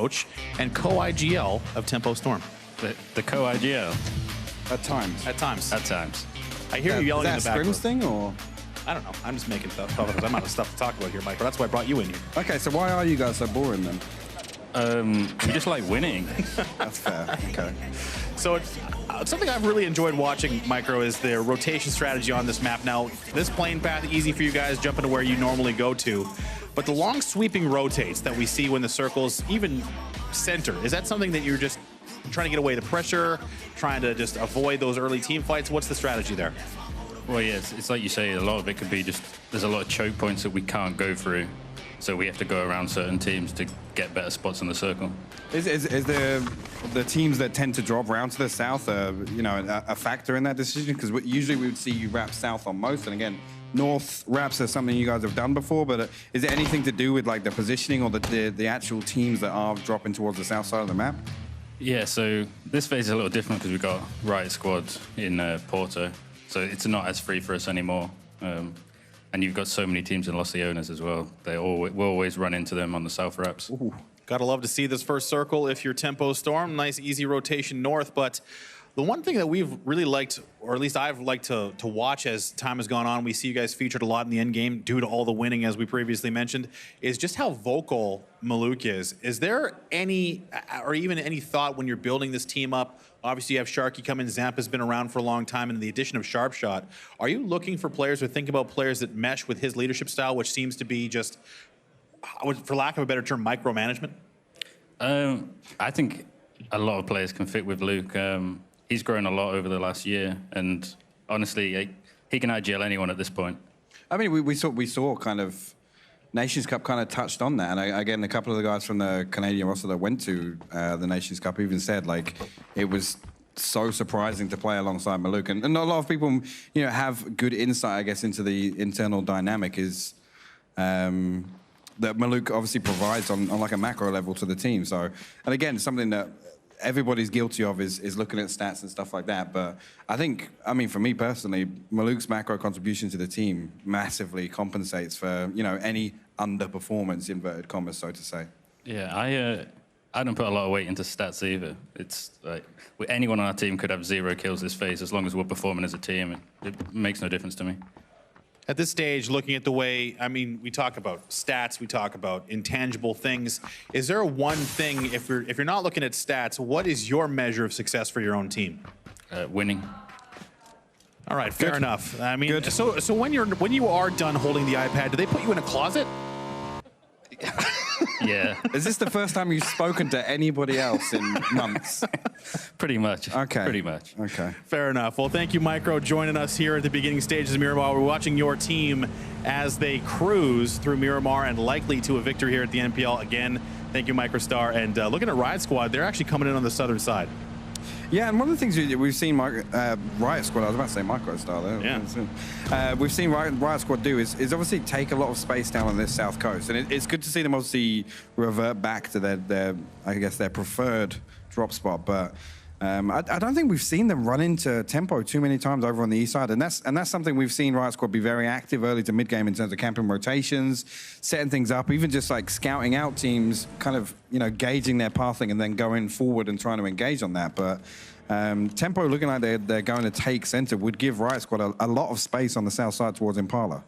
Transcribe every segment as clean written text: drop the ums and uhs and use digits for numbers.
coach and co-IGL of Tempo Storm. The co-IGL? At times. At times. At times. I hear you yelling in the back. Is that Scrim's thing, or? I don't know. I'm just making stuff up because I'm out of stuff to talk about here, Mike. But that's why I brought you in here. Okay, so why are you guys so boring then? We just like winning. That's fair. Okay. So it's, something I've really enjoyed watching, Micro, is their rotation strategy on this map. Now, this plane path, easy for you guys, jumping to where you normally go to. But the long sweeping rotates that we see when the circles even center, is that something that you're just trying to get away the pressure, trying to just avoid those early team fights? What's the strategy there? Well, yeah, it's like you say, a lot of it could be just, there's a lot of choke points that we can't go through. So we have to go around certain teams to get better spots in the circle. Is the teams that tend to drop round to the south, you know, a factor in that decision? Because usually we would see you wrap south on most, and again, north wraps are something you guys have done before. But is it anything to do with like the positioning or the actual teams that are dropping towards the south side of the map? Yeah, so this phase is a little different because we've got Riot Squad in Porto, so it's not as free for us anymore. And you've got so many teams in Los Leones as well. We'll always run into them on the south wraps. Ooh. Gotta love to see this first circle if you're Tempo Storm. Nice, easy rotation north. But the one thing that we've really liked, or at least I've liked to watch as time has gone on, we see you guys featured a lot in the end game due to all the winning, as we previously mentioned, is just how vocal Maluk is. Is there any, or even any thought when you're building this team up? Obviously, you have Sharky come in. Zamp has been around for a long time, and the addition of Sharpshot. Are you looking for players or think about players that mesh with his leadership style, which seems to be just, for lack of a better term, micromanagement? I think a lot of players can fit with Luke. He's grown a lot over the last year, and honestly, he can IGL anyone at this point. I mean, we saw kind of Nations Cup kind of touched on that, and again, a couple of the guys from the Canadian roster that went to the Nations Cup even said like it was so surprising to play alongside Maluk, and a lot of people, you know, have good insight, I guess, into the internal dynamic is that Maluk obviously provides on like a macro level to the team. So, and again, something that everybody's guilty of is looking at stats and stuff like that. But I think, I mean, for me personally, Maluk's macro contribution to the team massively compensates for, you know, any underperformance, inverted commas, so to say. Yeah, I don't put a lot of weight into stats either. It's like anyone on our team could have 0 kills this phase as long as we're performing as a team. It makes no difference to me. At this stage, looking at the way, I mean, we talk about stats, we talk about intangible things. Is there one thing, if you're not looking at stats, what is your measure of success for your own team? Winning. All right, fair enough. I mean, so when you are done holding the iPad, do they put you in a closet? Yeah. Is this the first time you've spoken to anybody else in months? Pretty much. Okay. Pretty much. Okay. Fair enough. Well, thank you, Micro, joining us here at the beginning stages of Miramar. We're watching your team as they cruise through Miramar and likely to a victory here at the NPL. Again, thank you, Microstar. And looking at Riot Squad, they're actually coming in on the southern side. Yeah, and one of the things we've seen Riot Squad, I was about to say Microstar there. Yeah. We've seen Riot Squad do is obviously take a lot of space down on this south coast. And it's good to see them obviously revert back to their I guess, their preferred drop spot. But I don't think we've seen them run into Tempo too many times over on the east side. And that's something we've seen Riot Squad be very active early to mid-game in terms of camping rotations, setting things up, even just like scouting out teams, kind of, you know, gauging their pathing and then going forward and trying to engage on that. But Tempo looking like they're going to take center would give Riot Squad a lot of space on the south side towards Impala.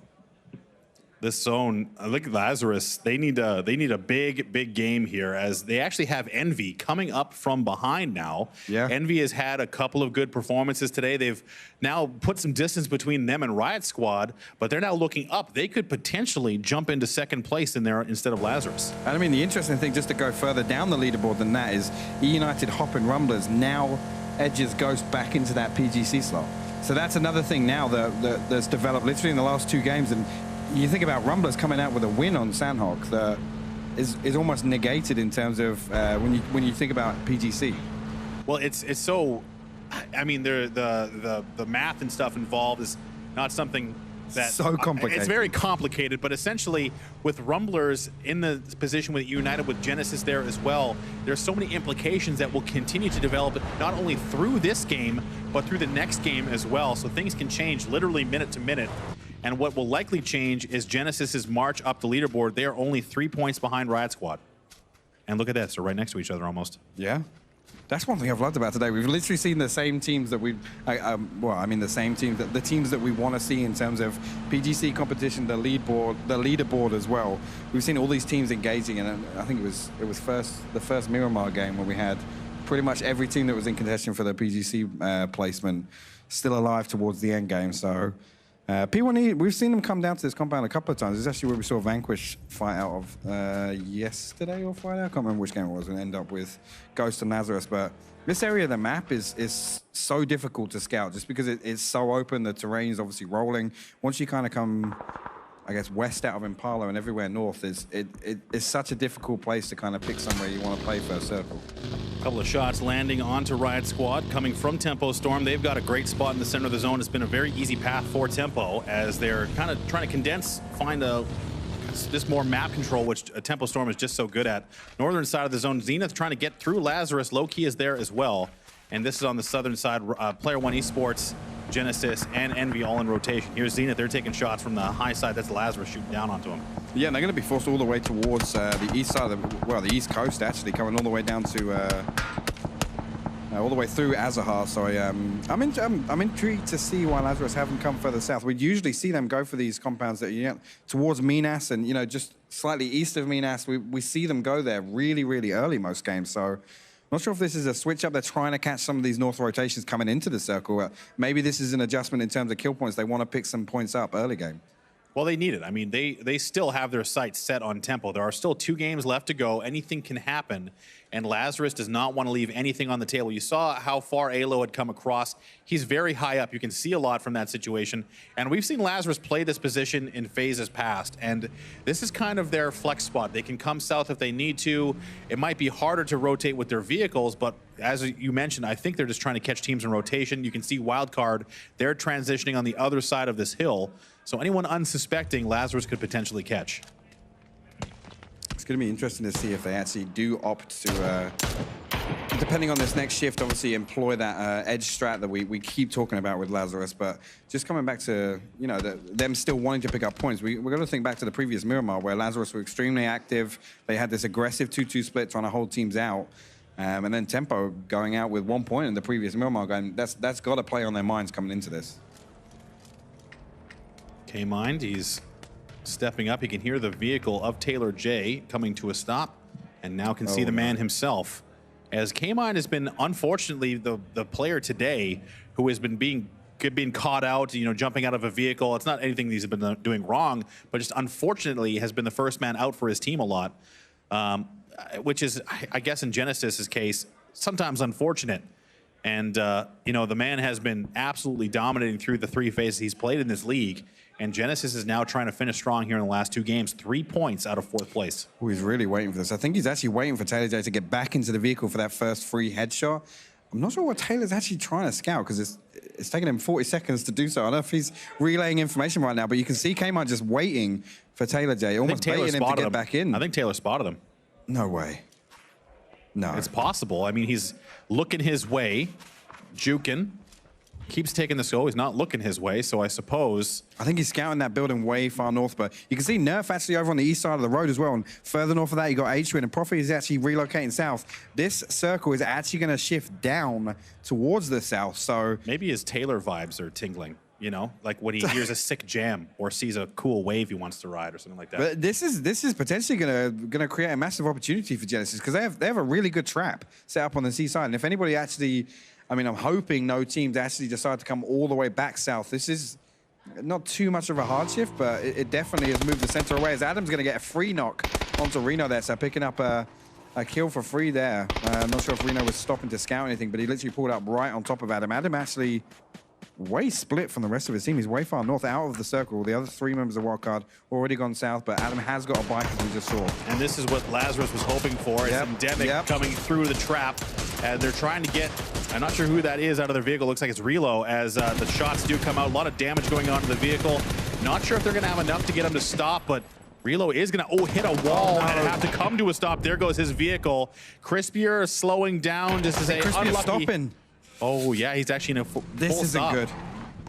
This zone, look at Lazarus. They need a big game here, as they actually have Envy coming up from behind now. Yeah. Envy has had a couple of good performances today. They've now put some distance between them and Riot Squad, but they're now looking up. They could potentially jump into second place in there instead of Lazarus. And I mean, the interesting thing, just to go further down the leaderboard than that, is E-United Hoppin' Rumblers now edges Ghost back into that PGC slot. So that's another thing now that's developed literally in the last 2 games. And you think about Rumblers coming out with a win on Sandhawk that is almost negated in terms of when you think about PGC. Well, it's so, I mean, the math and stuff involved is not something that so complicated. It's very complicated, but essentially with Rumblers in the position with United with Genesis there as well, there's so many implications that will continue to develop not only through this game, but through the next game as well. So things can change literally minute to minute. And what will likely change is Genesis's march up the leaderboard. They are only 3 points behind Riot Squad. And look at this, they're right next to each other almost. Yeah. That's one thing I've loved about today. We've literally seen the same teams that the same teams, the teams that we want to see in terms of PGC competition, the leaderboard as well. We've seen all these teams engaging, and I think it was the first Miramar game where we had pretty much every team that was in contention for the PGC placement still alive towards the end game. So P1E, we've seen them come down to this compound a couple of times. This is actually where we saw Vanquish fight out of yesterday or Friday. I can't remember which game it was, and end up with Ghost and Lazarus. But this area of the map is so difficult to scout just because it's so open. The terrain is obviously rolling. Once you kind of come, I guess, west out of Impala and everywhere north, it's such a difficult place to kind of pick somewhere you want to play first circle. A couple of shots landing onto Riot Squad coming from Tempo Storm. They've got a great spot in the center of the zone. It's been a very easy path for Tempo as they're kind of trying to condense, find this more map control, which Tempo Storm is just so good at. Northern side of the zone, Zenith trying to get through Lazarus. Low-key is there as well. And this is on the southern side, Player One Esports, Genesis, and Envy all in rotation. Here's Zenith, they're taking shots from the high side. That's Lazarus shooting down onto him. Yeah, and they're going to be forced all the way towards the east side of the east coast, actually, coming all the way down to all the way through Azahar. So I'm intrigued to see why Lazarus haven't come further south. We'd usually see them go for these compounds that towards Minas and just slightly east of Minas. We see them go there really, really early most games. So not sure if this is a switch up. They're trying to catch some of these north rotations coming into the circle. Maybe this is an adjustment in terms of kill points. They want to pick some points up early game. Well, they need it. I mean, they still have their sights set on Tempo. There are still 2 games left to go. Anything can happen, and Lazarus does not want to leave anything on the table. You saw how far Alo had come across. He's very high up. You can see a lot from that situation, and we've seen Lazarus play this position in phases past, and this is kind of their flex spot. They can come south if they need to. It might be harder to rotate with their vehicles, but as you mentioned, I think they're just trying to catch teams in rotation. You can see Wildcard, they're transitioning on the other side of this hill. So anyone unsuspecting, Lazarus could potentially catch. It's going to be interesting to see if they actually do opt to, depending on this next shift, obviously employ that edge strat that we keep talking about with Lazarus. But just coming back to, them still wanting to pick up points, we're going to think back to the previous Miramar where Lazarus were extremely active. They had this aggressive 2-2 split trying to hold teams out. And then Tempo going out with 1 point in the previous Miramar game. That's got to play on their minds coming into this. K-Mind, he's stepping up. He can hear the vehicle of Taylor J coming to a stop, and now can see the man himself. As K-Mind has been, unfortunately, the player today who has been being caught out, jumping out of a vehicle. It's not anything he's been doing wrong, but just unfortunately has been the first man out for his team a lot, which is, I guess, in Genesis's case, sometimes unfortunate. And, the man has been absolutely dominating through the 3 phases he's played in this league. And Genesis is now trying to finish strong here in the last 2 games. 3 points out of 4th place. Oh, he's really waiting for this. I think he's actually waiting for Taylor J to get back into the vehicle for that first free headshot. I'm not sure what Taylor's actually trying to scout because it's taking him 40 seconds to do so. I don't know if he's relaying information right now, but you can see Kmart just waiting for Taylor J, almost baiting him to get back in. I think Taylor spotted him. No way. No. It's possible. I mean, he's looking his way, juking. Keeps taking this go. He's not looking his way, so I suppose. I think he's scouting that building way far north, but you can see Nerf actually over on the east side of the road as well. And further north of that, you got H-Twin, and Prophet is actually relocating south. This circle is actually going to shift down towards the south, so. Maybe his Taylor vibes are tingling, like when he hears a sick jam or sees a cool wave he wants to ride or something like that. But this is potentially going to create a massive opportunity for Genesis because they have a really good trap set up on the seaside. And if anybody actually, I'm hoping no teams actually decide to come all the way back south. This is not too much of a hard shift, but it definitely has moved the center away as Adam's going to get a free knock onto Reno there. So picking up a kill for free there. I'm not sure if Reno was stopping to scout anything, but he literally pulled up right on top of Adam. Adam actually way split from the rest of his team. He's way far north out of the circle. The other 3 members of Wildcard already gone south, but Adam has got a bike as we just saw. And this is what Lazarus was hoping for. It's Endemic coming through the trap. And they're trying to get, I'm not sure who that is out of their vehicle. Looks like it's Relo as the shots do come out. A lot of damage going on to the vehicle. Not sure if they're going to have enough to get him to stop, but Relo is going to, hit a wall and have to come to a stop. There goes his vehicle. Crispier slowing down. This is a unlucky. Stopping. Oh, yeah, he's actually in a full This isn't stop. good.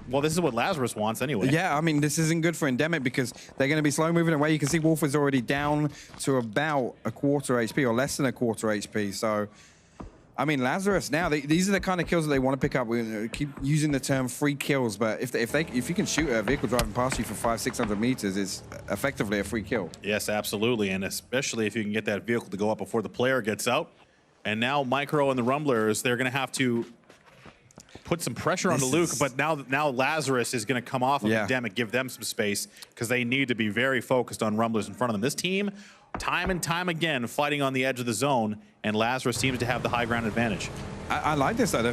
Well, this is what Lazarus wants anyway. Yeah, I mean, this isn't good for Endemic because they're going to be slow moving away. You can see Wolf is already down to about a quarter HP or less than a quarter HP. So, I mean, Lazarus now, these are the kind of kills that they want to pick up. We keep using the term free kills, but if you can shoot a vehicle driving past you for 500-600 meters, it's effectively a free kill. Yes, absolutely, and especially if you can get that vehicle to go up before the player gets out. And now Micro and the Rumblers, they're going to have to put some pressure on Luke, but now Lazarus is going to come off of Endemic, give them some space because they need to be very focused on Rumblers in front of them. This team, time and time again, fighting on the edge of the zone, and Lazarus seems to have the high ground advantage. I like this though.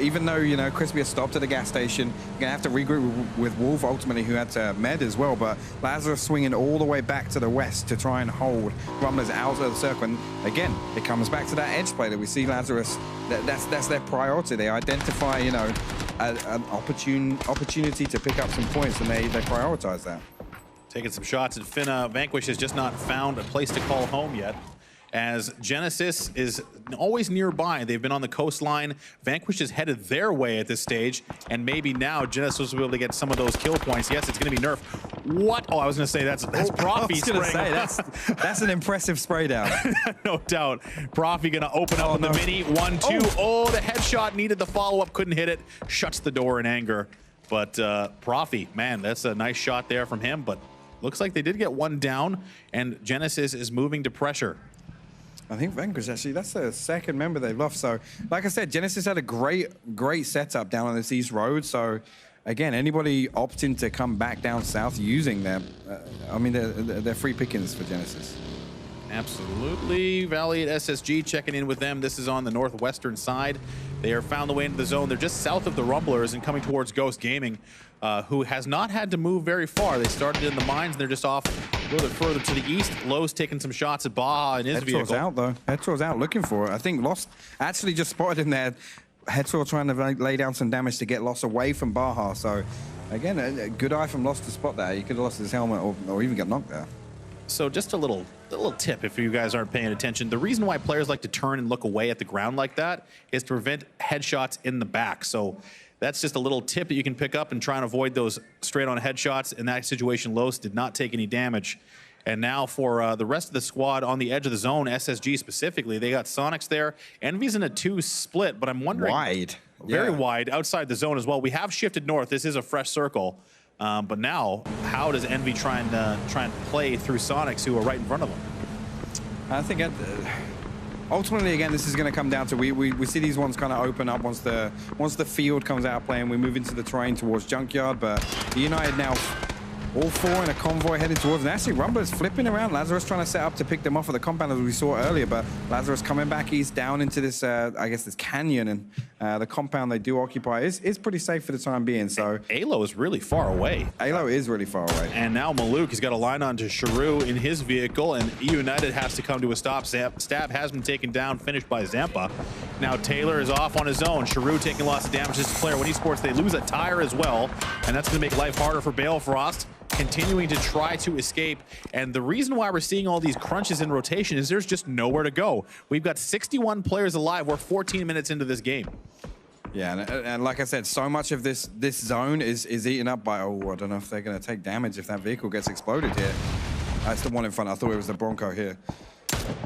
Even though, you know, Crispy has stopped at the gas station, you're gonna have to regroup with Wolf ultimately, who had to med as well. But Lazarus swinging all the way back to the west to try and hold Rumblers out of the circle. And again, it comes back to that edge play that we see Lazarus. That's their priority. They identify, you know, an opportunity to pick up some points, and they prioritize that. Taking some shots at Finna. Vanquish has just not found a place to call home yet, as Genesis is always nearby. They've been on the coastline. Vanquish is headed their way at this stage, and maybe now Genesis will be able to get some of those kill points. Yes, it's going to be Nerf. What? Oh, I was going to say that's Profi I was going to say, that's an impressive spray down. No doubt. Profi going to open up on the mini. 1-2. Oh, the headshot needed the follow-up. Couldn't hit it. Shuts the door in anger. But Profi, man, that's a nice shot there from him, but looks like they did get one down, and Genesis is moving to pressure. I think Vanquish, actually, that's the second member they've lost. So, like I said, Genesis had a great setup down on this East Road. So, again, anybody opting to come back down south using them, I mean, they're free pickings for Genesis. Absolutely. Valiant SSG checking in with them. This is on the northwestern side. They are found the way into the zone. They're just south of the Rumblers and coming towards Ghost Gaming, who has not had to move very far. They started in the mines, and they're just off a little bit further to the east. Lowe's taking some shots at Baja in his vehicle. Headshot's out, though. Headshot's out looking for it. I think Lost actually just spotted him there. Headshot trying to lay down some damage to get Lost away from Baja. So, again, a good eye from Lost to spot that. He could have lost his helmet or even get knocked there. So just a little tip if you guys aren't paying attention. The reason why players like to turn and look away at the ground like that is to prevent headshots in the back. So that's just a little tip that you can pick up and try and avoid those straight-on headshots. In that situation, Los did not take any damage. And now for the rest of the squad on the edge of the zone, SSG specifically, they got Sonics there. Envy's in a 2 split, but I'm wondering... Wide. Very wide, outside the zone as well. We have shifted north. This is a fresh circle. But now, how does Envy try and play through Sonics, who are right in front of them? I think ultimately, again, this is going to come down to we see these ones kind of open up once the field comes out playing. We move into the terrain towards Junkyard, but United now all 4 in a convoy heading towards. And actually, Rumblers flipping around. Lazarus trying to set up to pick them off of the compound as we saw earlier, but Lazarus coming back east down into this, I guess, this canyon, and the compound they do occupy is pretty safe for the time being. So Alo is really far away. Alo is really far away. And now Maluk has got a line on to Sharu in his vehicle, and United has to come to a stop. Stab has been taken down, finished by Zampa. Now Taylor is off on his own. Sharu taking lots of damage. This player, when he sports, they lose a tire as well, and that's going to make life harder for Balefrost, continuing to try to escape. And the reason why we're seeing all these crunches in rotation is there's just nowhere to go. We've got 61 players alive. We're 14 minutes into this game. Yeah, and like I said, so much of this zone is eaten up by, I don't know if they're going to take damage if that vehicle gets exploded here. That's the one in front. I thought it was the Bronco here.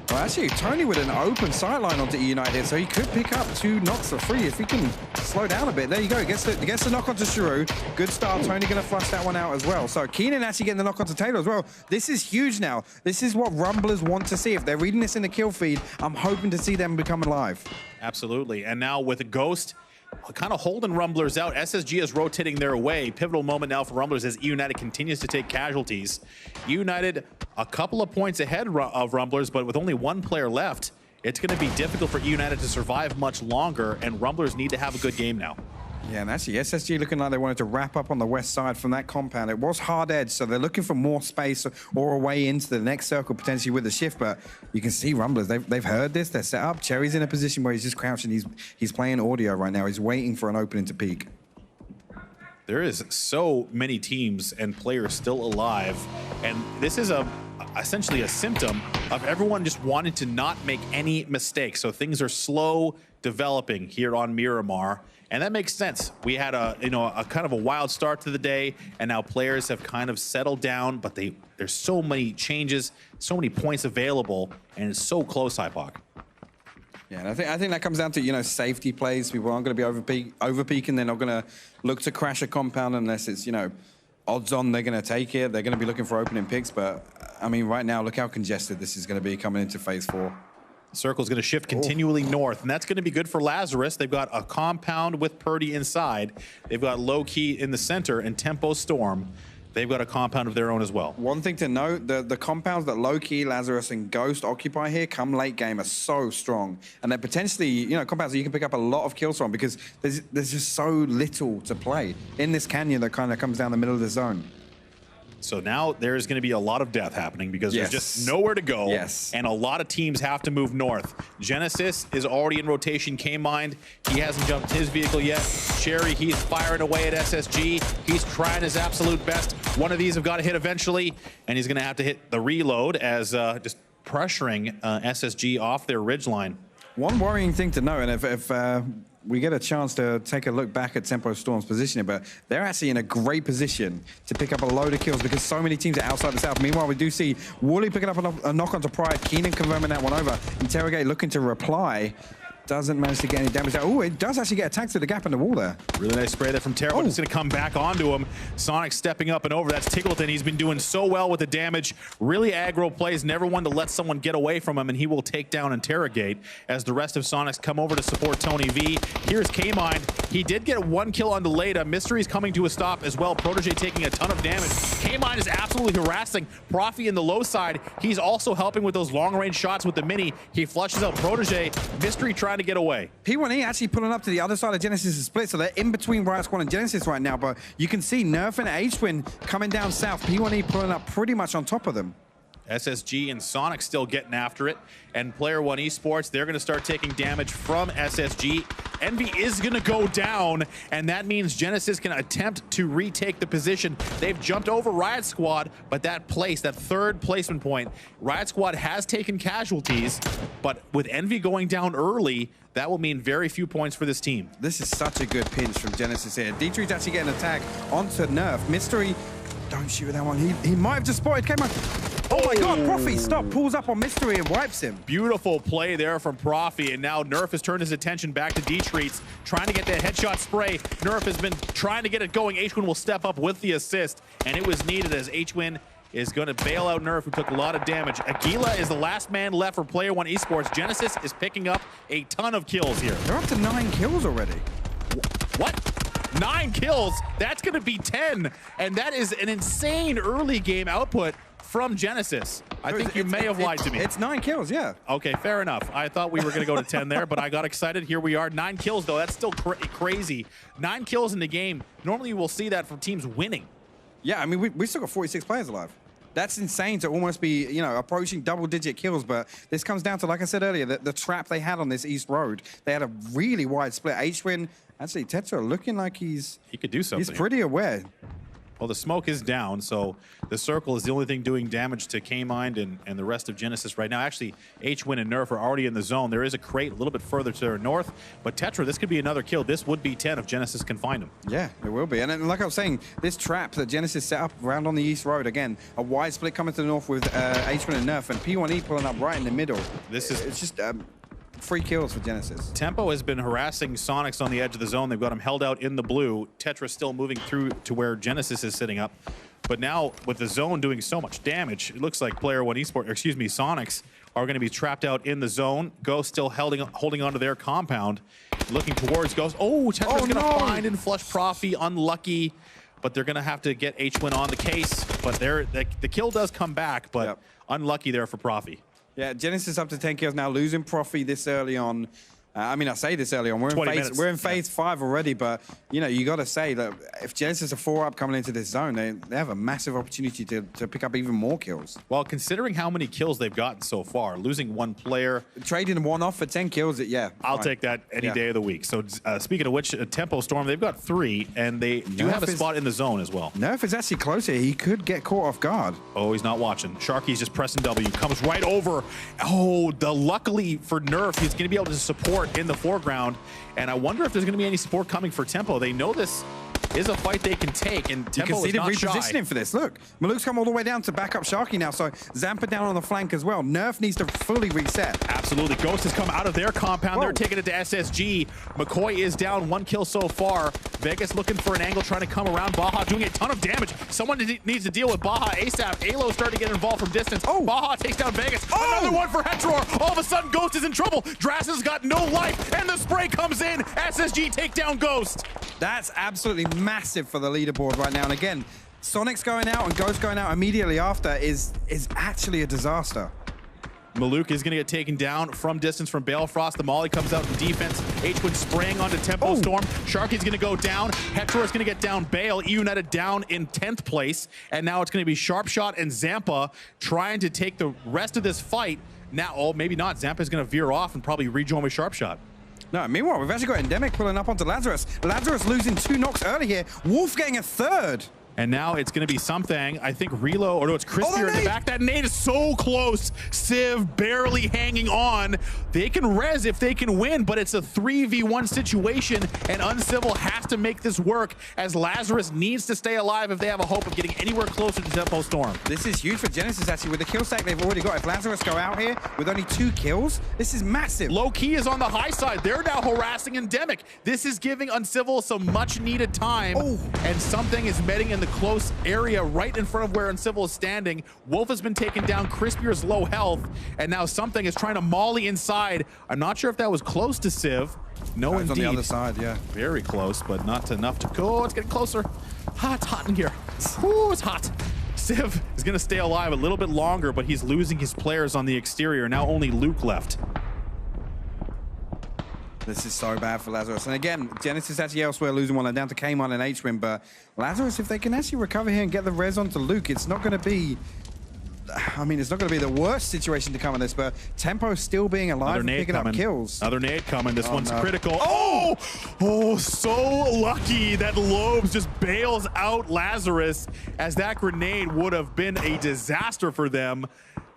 Well, actually, Tony with an open sightline onto United here, so he could pick up 2 knocks for free if he can slow down a bit. There you go. Gets the knock onto Sharu. Good start. Tony going to flush that one out as well. So Keenan actually getting the knock onto Taylor as well. This is huge now. This is what Rumblers want to see. If they're reading this in the kill feed, I'm hoping to see them become alive. Absolutely. And now with a Ghost kind of holding Rumblers out, SSG is rotating their way. Pivotal moment now for Rumblers as United continues to take casualties. United a couple of points ahead of Rumblers, but with only 1 player left, it's going to be difficult for United to survive much longer, and Rumblers need to have a good game now. Yeah, and actually SSG looking like they wanted to wrap up on the west side from that compound. It was hard edge, so they're looking for more space or a way into the next circle potentially with the shift, but you can see Rumblers, they've heard this, they're set up. Cherry's in a position where he's just crouching, he's playing audio right now. He's waiting for an opening to peek. There is so many teams and players still alive, and this is essentially a symptom of everyone just wanting to not make any mistakes. So things are slow developing here on Miramar. And that makes sense. We had a kind of a wild start to the day, and now players have kind of settled down, but there's so many changes, so many points available, and it's so close, Hypoc. Yeah, and I think that comes down to, safety plays. People aren't going to be over peaking. They're not going to look to crash a compound unless it's, odds on they're going to take it. They're going to be looking for opening picks. But, I mean, right now, look how congested this is going to be coming into phase 4. Circle's going to shift continually north, and that's going to be good for Lazarus. They've got a compound with Purdy inside. They've got Low Key in the center and Tempo Storm. They've got a compound of their own as well. One thing to note, the compounds that Low Key, Lazarus, and Ghost occupy here come late game are so strong. And they're potentially, compounds that you can pick up a lot of kills from because there's just so little to play in this canyon that kind of comes down the middle of the zone. So now there's going to be a lot of death happening because there's just nowhere to go. And a lot of teams have to move north. Genesis is already in rotation. K-Mind, he hasn't jumped his vehicle yet. Sherry, he's firing away at SSG. He's trying his absolute best. One of these have got to hit eventually, and he's going to have to hit the reload as just pressuring SSG off their ridgeline. One worrying thing to know, and if we get a chance to take a look back at Tempo Storm's positioning, but they're actually in a great position to pick up a load of kills because so many teams are outside the south. Meanwhile, we do see Wooly picking up a knock onto Pride, Keenan confirming that one over. Interrogate looking to reply. Doesn't manage to get any damage. Oh, it does actually get attacked through the gap in the wall there. Really nice spray there from Terra, but it's going to come back onto him. Sonic stepping up and over. That's Tiggleton. He's been doing so well with the damage. Really aggro plays, never one to let someone get away from him, and he will take down Interrogate as the rest of Sonics come over to support Tony V. Here's K-Mind. He did get 1 kill on Delata. Mystery's coming to a stop as well. Protege taking a ton of damage. K-Mind is absolutely harassing Profi in the low side. He's also helping with those long-range shots with the mini. He flushes out Protege. Mystery trying to get away. P1E actually pulling up to the other side of Genesis' split, so they're in between Riot Squad and Genesis right now, but you can see Nerf and H-Twin coming down south. P1E pulling up pretty much on top of them. SSG and Sonic still getting after it, and Player One Esports, they're going to start taking damage from SSG. Envy is going to go down, and that means Genesis can attempt to retake the position. They've jumped over Riot Squad, but that third placement point, Riot Squad has taken casualties, but with Envy going down early, that will mean very few points for this team. This is such a good pinch from Genesis here. D3's actually getting an attack onto Nerf. Mystery, don't shoot that one. He might have just spotted. Came on. Oh my God, Profi, stop, pulls up on Mystery and wipes him. Beautiful play there from Profi, and now Nerf has turned his attention back to D-Treats, trying to get that headshot spray. Nerf has been trying to get it going. H-Win will step up with the assist, and it was needed as H-Win is going to bail out Nerf, who took a lot of damage. Aguila is the last man left for Player One Esports. Genesis is picking up a ton of kills here. They're up to 9 kills already. What? 9 kills? That's going to be 10, and that is an insane early game output from Genesis. I think you may have lied to me. It's 9 kills, yeah. Okay, fair enough. I thought we were going to go to 10 there, but I got excited. Here we are. 9 kills, though. That's still crazy. 9 kills in the game. Normally, you will see that from teams winning. Yeah, I mean, we still got 46 players alive. That's insane to almost be, approaching double-digit kills, but this comes down to, like I said earlier, the trap they had on this East Road. They had a really wide split. H-Win, actually, Tetra looking like he could do something. He's pretty aware. Well, the smoke is down, so the circle is the only thing doing damage to K-Mind and the rest of Genesis right now. Actually, H-Win and Nerf are already in the zone. There is a crate a little bit further to their north, but Tetra, this could be another kill. This would be 10 if Genesis can find him. Yeah, it will be. And then, like I was saying, this trap that Genesis set up around on the East Road, again, a wide split coming to the north with H-Win and Nerf, and P1E pulling up right in the middle. It's just 3 kills for Genesis. Tempo has been harassing Sonics on the edge of the zone. They've got him held out in the blue. Tetra still moving through to where Genesis is sitting up. But now, with the zone doing so much damage, it looks like Player One Esports, Sonics are going to be trapped out in the zone. Ghost still holding onto their compound, looking towards Ghost. Oh, Tetra's going to find and flush Profi. Unlucky, but they're going to have to get H-Win on the case. But the kill does come back, but unlucky there for Profi. Yeah, Genesis up to 10 kills now, losing Profi this early on. I mean, I say this early on. We're in phase 5 already, but you know, you got to say that if Genesis are 4 up coming into this zone, they have a massive opportunity to pick up even more kills. Well, considering how many kills they've gotten so far, losing 1 player, trading 1 off for 10 kills, yeah, I'll take that any day of the week. So speaking of which, Tempo Storm, they've got 3, and they do have a spot in the zone as well. Nerf is actually close here. He could get caught off guard. Oh, he's not watching. Sharky's just pressing W, comes right over. Oh, luckily for Nerf, he's going to be able to support in the foreground, and I wonder if there's going to be any support coming for Tempo. They know this is a fight they can take, and Tempo is not shy. Repositioning for this. Look, Maluk's come all the way down to back up Sharky now, so Zampa down on the flank as well. Nerf needs to fully reset. Absolutely. Ghost has come out of their compound. Whoa. They're taking it to SSG. McCoy is down, 1 kill so far. Vegas looking for an angle, trying to come around. Baja doing a ton of damage. Someone needs to deal with Baja ASAP. Alo starting to get involved from distance. Oh. Baja takes down Vegas. Oh. Another one for Hetror. All of a sudden, Ghost is in trouble. Drass has got no life, and the spray comes in. SSG take down Ghost. That's absolutely massive for the leaderboard right now. And again, Sonic's going out and Ghost going out immediately after is actually a disaster. Maluk is going to get taken down from distance from Balefrost. The Molly comes out in defense. H-Win spraying onto Tempo Storm. Sharky's going to go down. Hetror is going to get down Bale. United down in 10th place. And now it's going to be Sharpshot and Zampa trying to take the rest of this fight. Now, oh, maybe not. Zampa's going to veer off and probably rejoin with Sharpshot. No, meanwhile, we've actually got Endemic pulling up onto Lazarus. Lazarus losing 2 knocks early here. Wolf getting a 3rd. And now it's going to be something, I think Relo, or no, it's Crispier in the back. That nade is so close. Civ barely hanging on. They can res if they can win, but it's a 3v1 situation, and Uncivil has to make this work as Lazarus needs to stay alive if they have a hope of getting anywhere closer to Tempo Storm. This is huge for Genesis, actually, with the kill stack they've already got. If Lazarus go out here with only 2 kills, this is massive. Low key is on the high side. They're now harassing Endemic. This is giving Uncivil some much needed time, and something is meeting in the close area right in front of where Uncivil is standing. Wolf has been taken down. Crispier's low health, and now something is trying to molly inside. I'm not sure if that was close to Civ. No, indeed. On the other side, yeah. Very close, but not enough to go. Oh, it's getting closer. It's hot in here. Ooh, it's hot. Civ is going to stay alive a little bit longer, but he's losing his players on the exterior. Now only Luke left. This is so bad for Lazarus. And again, Genesis actually elsewhere losing 1 down to Kmon and H-Win, but Lazarus, if they can actually recover here and get the res onto Luke, it's not going to be, I mean, it's not going to be the worst situation to come on this, but Tempo still being alive and picking up kills. Another nade coming. This one's critical. Oh, so lucky that Lobes just bails out Lazarus, as that grenade would have been a disaster for them.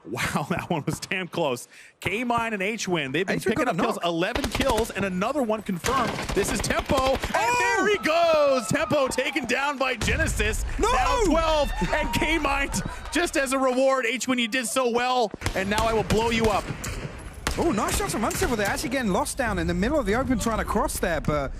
Wow, that one was damn close. K-Mine and H-Win, they've been picking up kills, 11 kills, and another one confirmed. This is Tempo, and there he goes! Tempo taken down by Genesis, now 12, and K-Mine, just as a reward, H-Win, you did so well, and now I will blow you up. Oh, nice shots from Uncivil. They're actually getting lost down in the middle of the open trying to cross there, but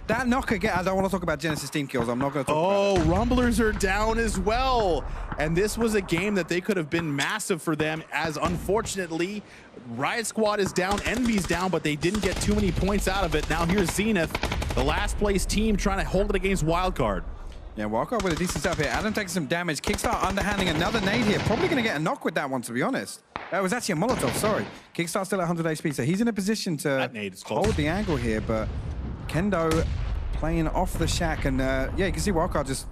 that knock again, I don't want to talk about Genesis team kills. I'm not going to talk about it. Rumblers are down as well. And this was a game that they could have been massive for them, as unfortunately, Riot Squad is down, Envy's down, but they didn't get too many points out of it. Now here's Zenith, the last place team, trying to hold it against Wildcard. Yeah, Wildcard with a decent setup here. Adam takes some damage. Kickstart underhanding another nade here. Probably going to get a knock with that one, to be honest. That was actually a Molotov, sorry. Kickstart still at 100 HP, so he's in a position to hold the angle here, but Kendo playing off the shack, and yeah, you can see Wildcard just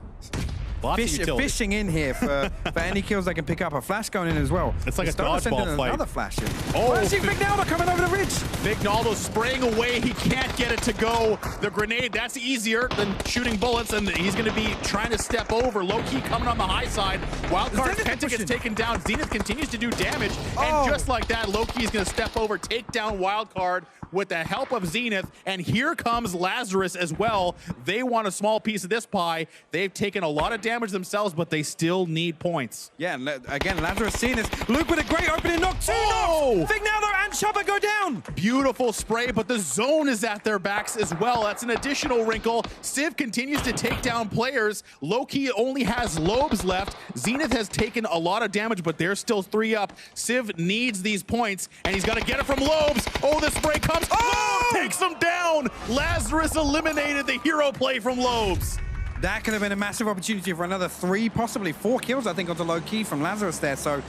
fishing in here for any kills they can pick up. A flash going in as well. It's like a dodgeball fight. Another flash in. Oh, see Vignaldo coming over the ridge. Vignaldo spraying away. He can't get it to go. The grenade, that's easier than shooting bullets, and he's going to be trying to step over. Low-key coming on the high side. Wildcard Penta gets taken down. Zenith continues to do damage, and just like that, Low-key is going to step over, take down Wildcard with the help of Zenith, and here comes Lazarus as well. They want a small piece of this pie. They've taken a lot of damage themselves, but they still need points. Yeah, and again, Lazarus seeing this. Luke with a great opening knock. 2 knocks. Vignaldo and Chubba go down. Beautiful spray, but the zone is at their backs as well. That's an additional wrinkle. Civ continues to take down players. Low-key only has Lobes left. Zenith has taken a lot of damage, but they're still 3 up. Civ needs these points, and he's got to get it from Lobes. Oh, the spray comes. Lobes takes him down. Lazarus eliminated the hero play from Lobes. That could have been a massive opportunity for another 3, possibly 4 kills, I think, onto Low-key from Lazarus there. So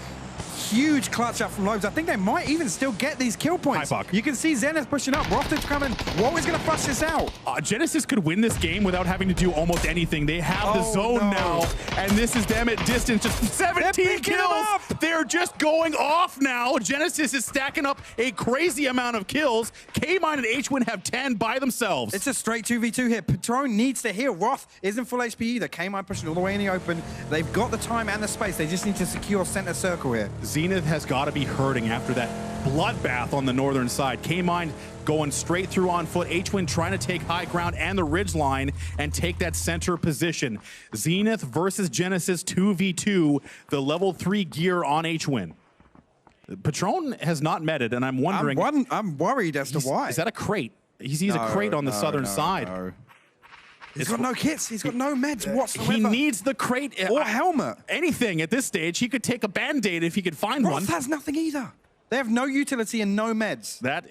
huge clutch up from Lobes. I think they might even still get these kill points. Hi, Buck. You can see Zenith pushing up. Rostage coming. What was going to flush this out? Genesis could win this game without having to do almost anything. They have the zone now, and this is them at distance. Just 17 kills. They're just going off now. Genesis is stacking up a crazy amount of kills. K-Mine and H-Win have 10 by themselves. It's a straight 2v2 here. Patron needs to heal. Roth isn't full HP either. K-Mine pushing all the way in the open. They've got the time and the space. They just need to secure center circle here. Zenith has got to be hurting after that bloodbath on the northern side. K-Mine going straight through on foot. H-Win trying to take high ground and the ridge line and take that center position. Zenith versus Genesis 2v2, the level 3 gear on H-Win. Patron has not met it, and I'm wondering... I'm worried as to why. Is that a crate? He sees a crate on the southern side. No. He's got no kits. He's got no meds whatsoever. He needs the crate. Or a helmet. Anything at this stage. He could take a Band-Aid if he could find one. Roth has nothing either. They have no utility and no meds. That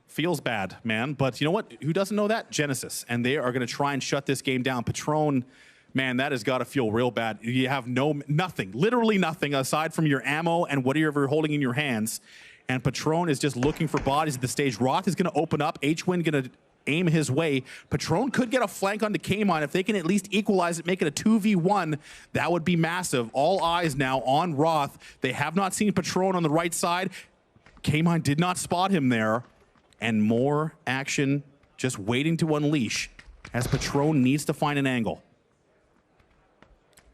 feels bad, man. But you know what? Who doesn't know that? Genesis. And they are going to try and shut this game down. Patron, man, that has got to feel real bad. You have nothing, literally nothing aside from your ammo and whatever you're holding in your hands. And Patron is just looking for bodies at the stage. Roth is going to open up. H-Win going to aim his way. Patron could get a flank onto K-Mine. If they can at least equalize it, make it a 2v1, that would be massive. All eyes now on Roth. They have not seen Patron on the right side. K-Mine did not spot him there. And more action just waiting to unleash as Patron needs to find an angle.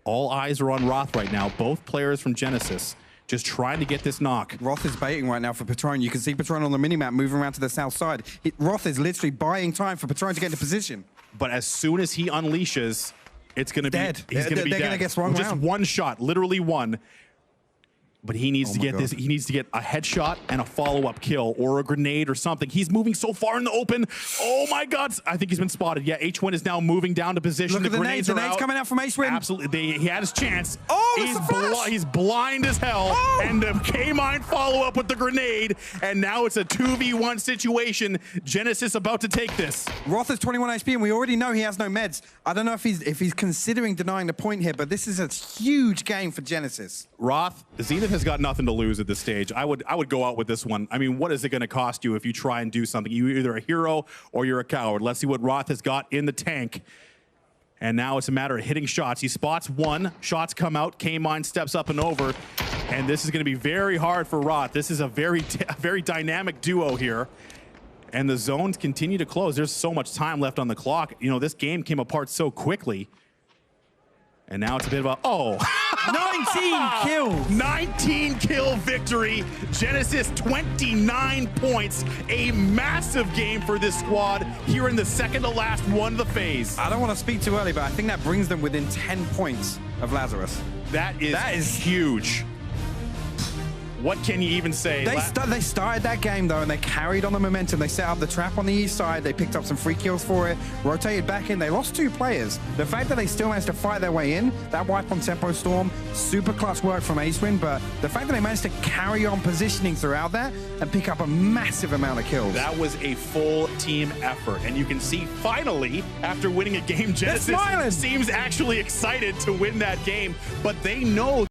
All eyes are on Roth right now. Both players from Genesis just trying to get this knock. Roth is baiting right now for Patron. You can see Patron on the minimap moving around to the south side. Roth is literally buying time for Patron to get into position. But as soon as he unleashes, it's going to be dead. He's going to be dead. They're going to get swung just around. one shot, literally one. But he needs to get this. He needs to get a headshot and a follow-up kill or a grenade or something. He's moving so far in the open. Oh my God! I think he's been spotted. Yeah, H-Win is now moving down to position. Look at the nades. The nades coming out from H-Win. Absolutely, he had his chance. Oh, he's blind as hell. Oh. And the K-Mine follow-up with the grenade. And now it's a 2v1 situation. Genesis about to take this. Roth is 21 HP, and we already know he has no meds. I don't know if he's considering denying the point here, but this is a huge game for Genesis. Roth, Zenith has got nothing to lose at this stage. I would go out with this one. I mean, what is it going to cost you if you try and do something? You're either a hero or you're a coward. Let's see what Roth has got in the tank. And now it's a matter of hitting shots. He spots one. Shots come out. K-Mine steps up and over. And this is going to be very hard for Roth. This is a very dynamic duo here. And the zones continue to close. There's so much time left on the clock. You know, this game came apart so quickly. And now it's a bit of a, 19 kills. 19 kill victory. Genesis 29 points. A massive game for this squad here in the second to last one of the phase. I don't want to speak too early, but I think that brings them within 10 points of Lazarus. That is huge. What can you even say? They started that game, though, and they carried on the momentum. They set up the trap on the east side. They picked up some free kills for it, rotated back in. They lost 2 players. The fact that they still managed to fight their way in, that wipe on Tempo Storm, super clutch work from H-Win, but the fact that they managed to carry on positioning throughout that and pick up a massive amount of kills. That was a full team effort. And you can see, finally, after winning a game, Genesis seems actually excited to win that game, but they know